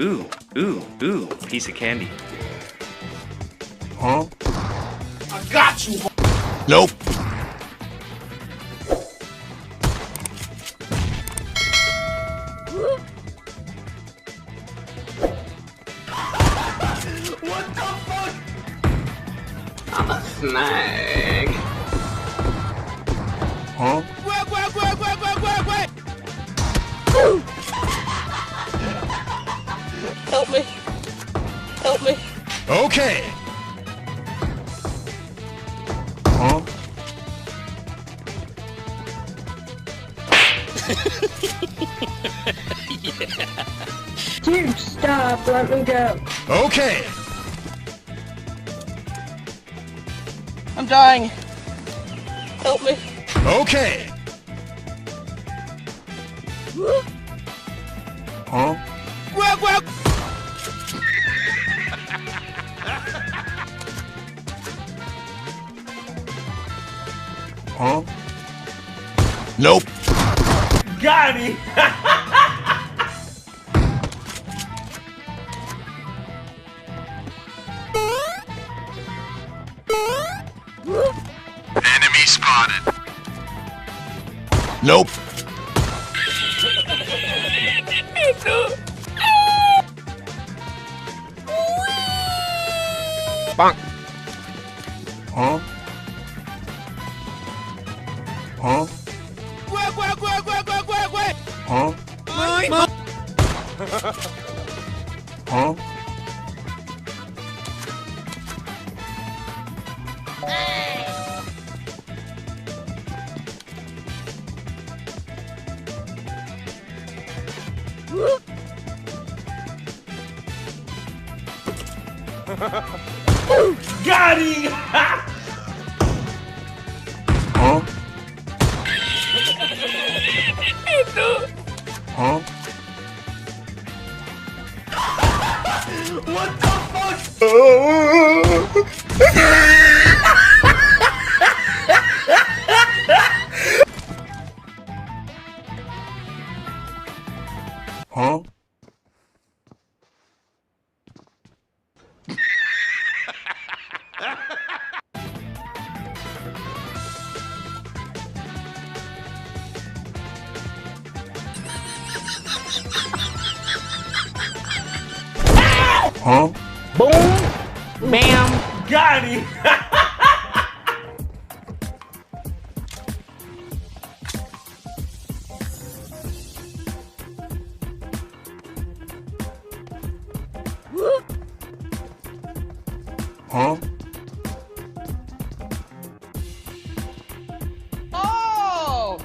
ooh, piece of candy. Huh? I got you. Nope. What the fuck? I'm a snag. Huh? Wait. Help me. Help me. Okay. Huh? Yeah. Dude, stop. Let me go. Okay. I'm dying. Help me. Okay. Huh? Huh? Nope. Got him. Enemy spotted. Nope. Bonk. Huh? Huh? Wait. Huh? Huh? Got him. Huh? Huh? What the fuck? Huh? Huh? Boom. Bam. Got him. Huh? Oh.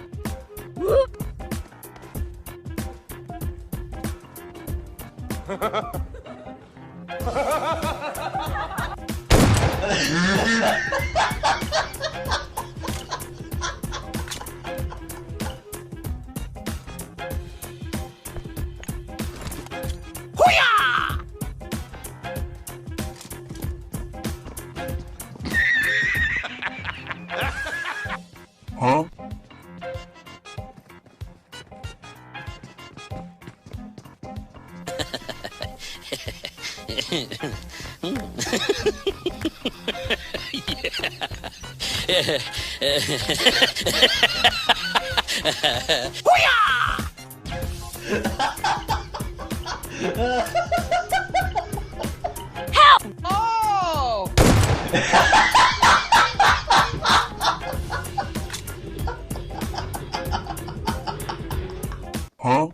Huh? Oh. Huh?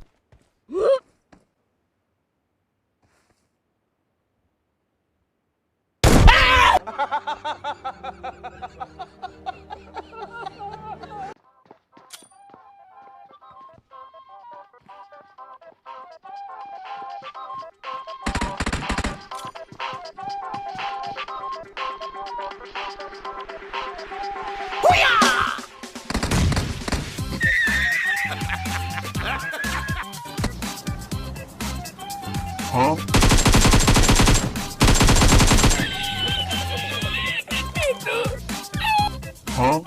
Huh? Huh?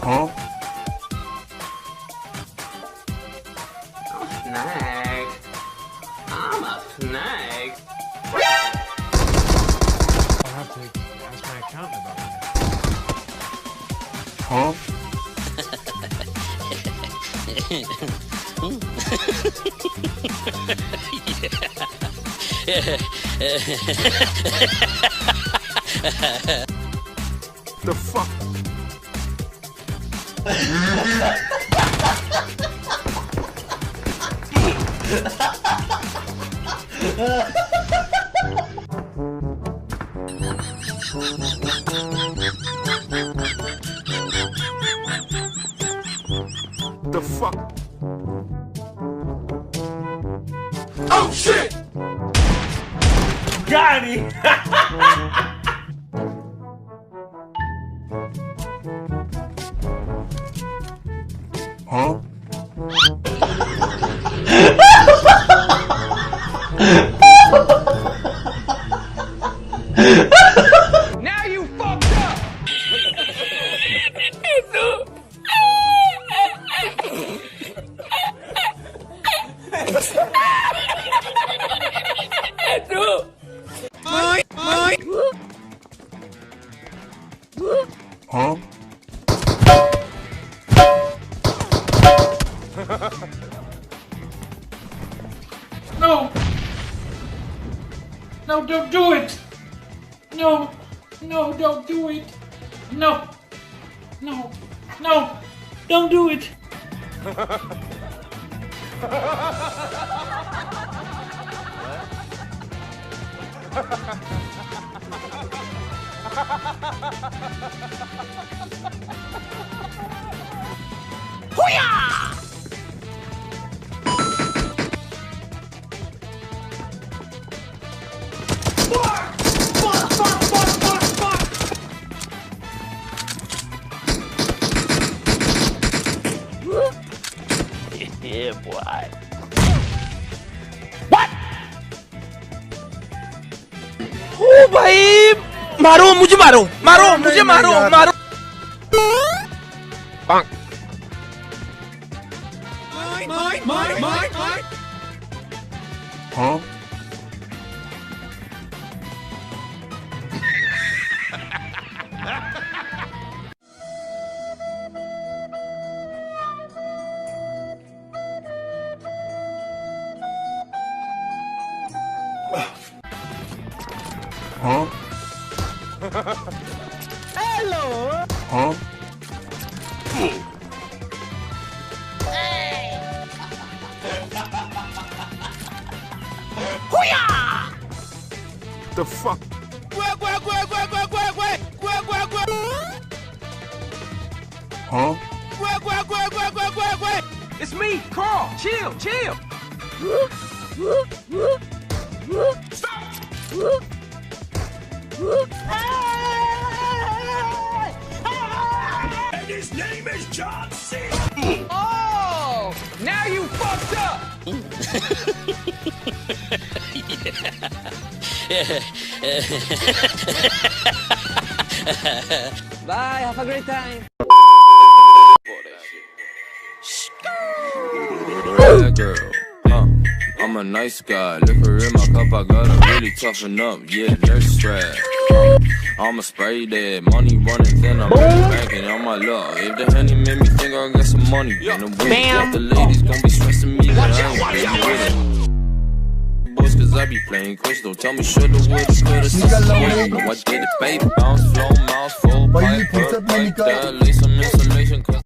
Huh? Snake. I'm a snake. I'll have to ask my accountant about that. Huh? The fuck? The fuck? Oh shit! Got him! Huh? Now you fucked up. Huh? No! No, don't do it! No! No, don't do it! No! No! No! Don't do it! Yeah, boy. ओ भाई मारो मुझे मारो मारो मुझे मारो मारो Huh? Huh? Hello. Huh? The fuck? Huh? It's me, Carl. Chill, chill. And his name is John C. Oh, now you fucked up. Bye, have a great time. Bad girl, I'm a nice guy. Liquor in my cup, I gotta really toughen up. Yeah, nurse strap. I'ma spray that money running, then I'm banking on my luck. If the honey made me think I got some money, then I'm with it. The ladies gon' be stressing me that I ain't with it. Boys, cause I be playing crystal. Tell me shoulda, woulda, coulda, sister. No, I did it, baby. Bounce, flow, mouse, full pipe, like that. Lay some insulation, cause